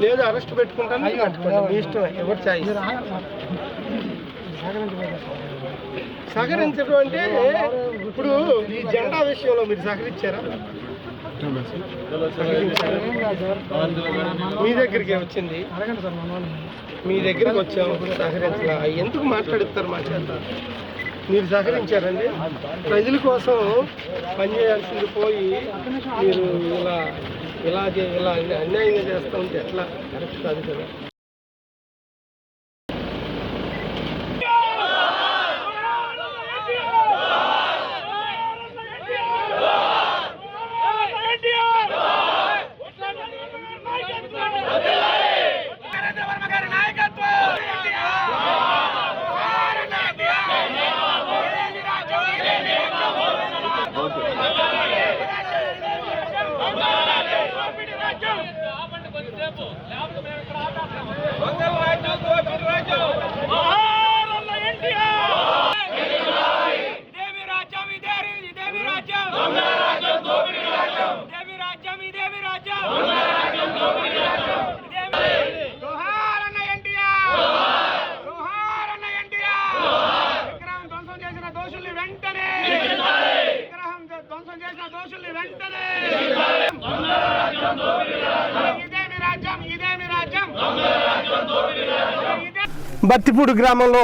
లేదు అరెస్ట్ పెట్టుకుంటాను మీ ఇష్టం ఎవరు చాయి సహకరించడం అంటే ఇప్పుడు ఈ జెండా విషయంలో మీరు సహకరించారా? మీ దగ్గరికి వచ్చింది, మీ దగ్గరికి వచ్చాము సహకరించలా, ఎందుకు మాట్లాడిస్తారు మాట్లాడతారు? మీరు సహకరించారండి. ప్రజల కోసం పనిచేయాల్సింది పోయి మీరు ఇలా అన్యాయంగా చేస్తూ ఉంటే ఎట్లా? కరెక్ట్ కాదు కదా. బత్తిపూడి గ్రామంలో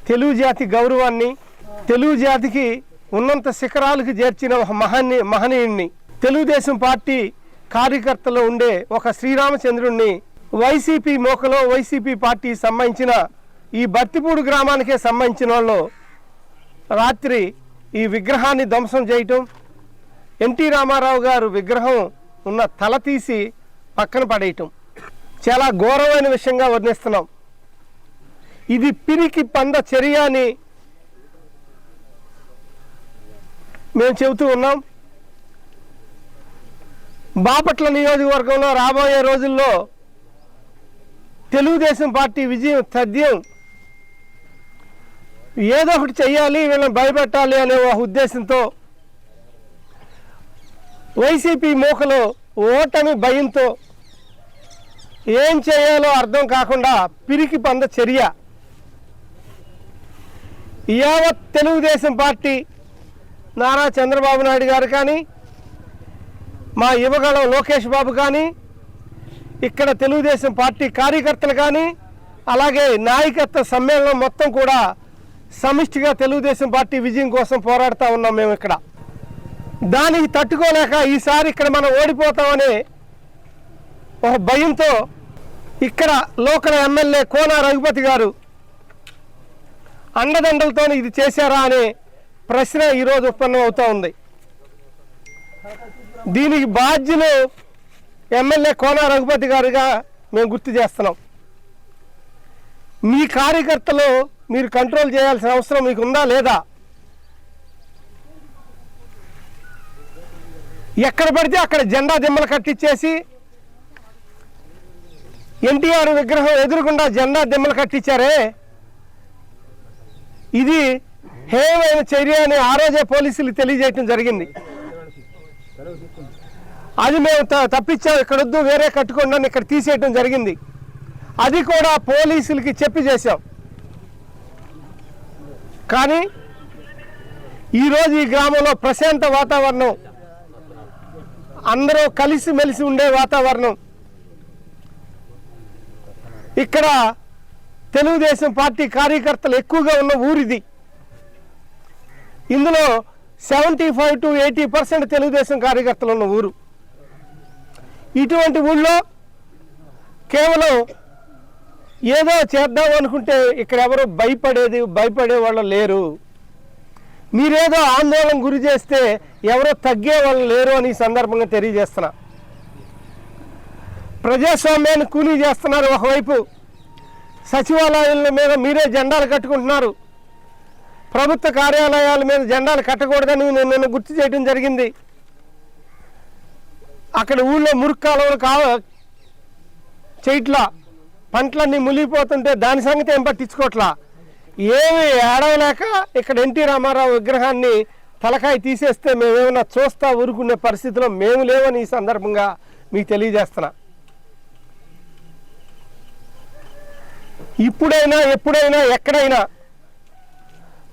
తెలుగు జాతి గౌరవాన్ని, తెలుగు జాతికి ఉన్నంత శిఖరాలకు చేర్చిన ఒక మహనీయుడిని, తెలుగుదేశం పార్టీ కార్యకర్తలో ఉండే ఒక శ్రీరామచంద్రుడిని వైసీపీ మోకలో వైసీపీ పార్టీ సంబంధించిన ఈ బత్తిపూడి గ్రామానికే సంబంధించిన వాళ్ళు రాత్రి ఈ విగ్రహాన్ని ధ్వంసం చేయటం, ఎన్టీ రామారావు గారు విగ్రహం ఉన్న తల తీసి పక్కన పడేయటం చాలా ఘోరమైన విషయంగా వర్ణిస్తున్నాం. ఇది పిరికి పంద చర్య అని మేము చెబుతూ ఉన్నాం. బాపట్ల నియోజకవర్గంలో రాబోయే రోజుల్లో తెలుగుదేశం పార్టీ విజయం తథ్యం. ఏదో ఒకటి చెయ్యాలి, వీళ్ళని భయపెట్టాలి అనే ఒక ఉద్దేశంతో వైసీపీ మోకలో ఓటమి భయంతో ఏం చేయాలో అర్థం కాకుండా పిరికి పంద చర్య. యావత్ తెలుగుదేశం పార్టీ నారా చంద్రబాబు నాయుడు గారు కానీ, మా యువగళం లోకేష్ బాబు కానీ, ఇక్కడ తెలుగుదేశం పార్టీ కార్యకర్తలు కానీ, అలాగే నాయకత్వ సమ్మేళనం మొత్తం కూడా సమిష్టిగా తెలుగుదేశం పార్టీ విజయం కోసం పోరాడుతూ ఉన్నాం మేము ఇక్కడ. దానికి తట్టుకోలేక ఈసారి ఇక్కడ మనం ఓడిపోతామనే ఒక భయంతో ఇక్కడ లోకల్ ఎమ్మెల్యే కోన రఘుపతి గారు అండదండలతో ఇది చేశారా అనే ప్రశ్న ఈరోజు ఉత్పన్నం అవుతూ ఉంది. దీనికి బాధ్యులు ఎమ్మెల్యే కోన రఘుపతి గారుగా మేము గుర్తు చేస్తున్నాం. మీ కార్యకర్తలు మీరు కంట్రోల్ చేయాల్సిన అవసరం మీకు ఉందా లేదా? ఎక్కడ పడితే అక్కడ జెండా దిమ్మలు కట్టించేసి ఎన్టీఆర్ విగ్రహం ఎదురుకుండా జెండా దిమ్మలు కట్టించారే, ఇది హేయమైన చర్య అని ఆ రోజే పోలీసులు తెలియజేయటం జరిగింది. అది మేము తప్పించాం, ఇక్కడొద్దు వేరే కట్టుకోండి ఇక్కడ తీసేయటం జరిగింది. అది కూడా పోలీసులకి చెప్పి చేశాం. కానీ ఈరోజు ఈ గ్రామంలో ప్రశాంత వాతావరణం, అందరూ కలిసిమెలిసి ఉండే వాతావరణం, ఇక్కడ తెలుగుదేశం పార్టీ కార్యకర్తలు ఎక్కువగా ఉన్న ఊరిది. ఇందులో 75 to 80% తెలుగుదేశం కార్యకర్తలు ఉన్న ఊరు. ఇటువంటి ఊళ్ళో కేవలం ఏదో చేద్దాం అనుకుంటే ఇక్కడ ఎవరు భయపడే వాళ్ళు లేరు. మీరేదో ఆందోళన గురి చేస్తే ఎవరో తగ్గే వాళ్ళు లేరు అని ఈ సందర్భంగా తెలియజేస్తున్నా. ప్రజాస్వామ్యాన్ని కూలీ చేస్తున్నారు. ఒకవైపు సచివాలయాల మీద మీరే జెండాలు కట్టుకుంటున్నారు. ప్రభుత్వ కార్యాలయాల మీద జెండాలు కట్టకూడదని నిన్న గుర్తు చేయడం జరిగింది. అక్కడ ఊళ్ళో మురికి కాలువలు చేయట్లా, పంటలన్నీ మునిగిపోతుంటే దాని సంగతి ఏం పట్టించుకోవట్లా. ఏమి ఏడవలేక ఇక్కడ ఎన్టీ రామారావు విగ్రహాన్ని తలకాయ తీసేస్తే మేమేమన్నా చూస్తా ఊరుకునే పరిస్థితిలో మేము లేవని ఈ సందర్భంగా మీకు తెలియజేస్తున్నా. ఇప్పుడైనా ఎప్పుడైనా ఎక్కడైనా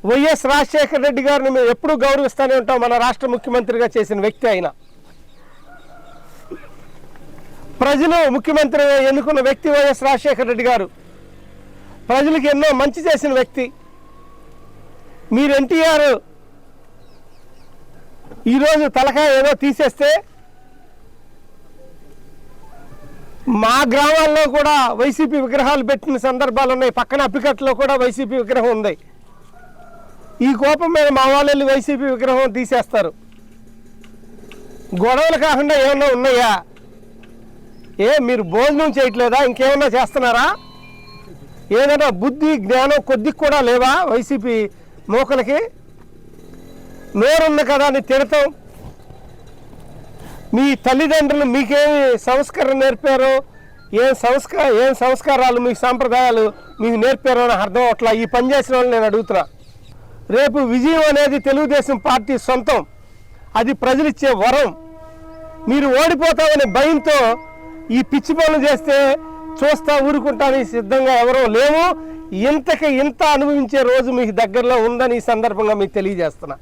వైఎస్ రాజశేఖర రెడ్డి గారిని మేము ఎప్పుడూ గౌరవిస్తూనే ఉంటాం. మన రాష్ట్ర ముఖ్యమంత్రిగా చేసిన వ్యక్తి అయినా, ప్రజలు ముఖ్యమంత్రి ఎన్నుకున్న వ్యక్తి వైఎస్ రాజశేఖర రెడ్డి గారు. ప్రజలకు ఎన్నో మంచి చేసిన వ్యక్తి. మీరు ఎన్టీఆర్ ఈరోజు తలకాయ ఏదో తీసేస్తే మా గ్రామాల్లో కూడా వైసీపీ విగ్రహాలు పెట్టిన సందర్భాలు ఉన్నాయి. పక్కన అప్పికట్లో కూడా వైసీపీ విగ్రహం ఉంది. ఈ కోపం మీద మా వాళ్ళు వైసీపీ విగ్రహం తీసేస్తారు. గొడవలు కాకుండా ఏమన్నా ఉన్నాయా? మీరు భోజనం చేయట్లేదా? ఇంకేమన్నా చేస్తున్నారా? ఏదైనా బుద్ధి జ్ఞానం కొద్దిగా కూడా లేవా వైసీపీ మోకలకి? నోరుంది కదా అని తిడతాం. మీ తల్లిదండ్రులు మీకేమి సంస్కారం నేర్పారో, ఏం సంస్కారాలు మీ సాంప్రదాయాలు మీకు నేర్పారో అని అర్థం అట్లా ఈ పని చేసిన వాళ్ళు నేను అడుగుతున్నా. రేపు విజయం అనేది తెలుగుదేశం పార్టీ సొంతం. అది ప్రజలిచ్చే వరం. మీరు ఓడిపోతామనే భయంతో ఈ పిచ్చి పనులు చేస్తే చూస్తా ఊరుకుంటానికి సిద్ధంగా ఎవరో లేవు. ఇంతకి ఇంత అనుభవించే రోజు మీకు దగ్గరలో ఉందని ఈ సందర్భంగా మీకు తెలియజేస్తున్నా.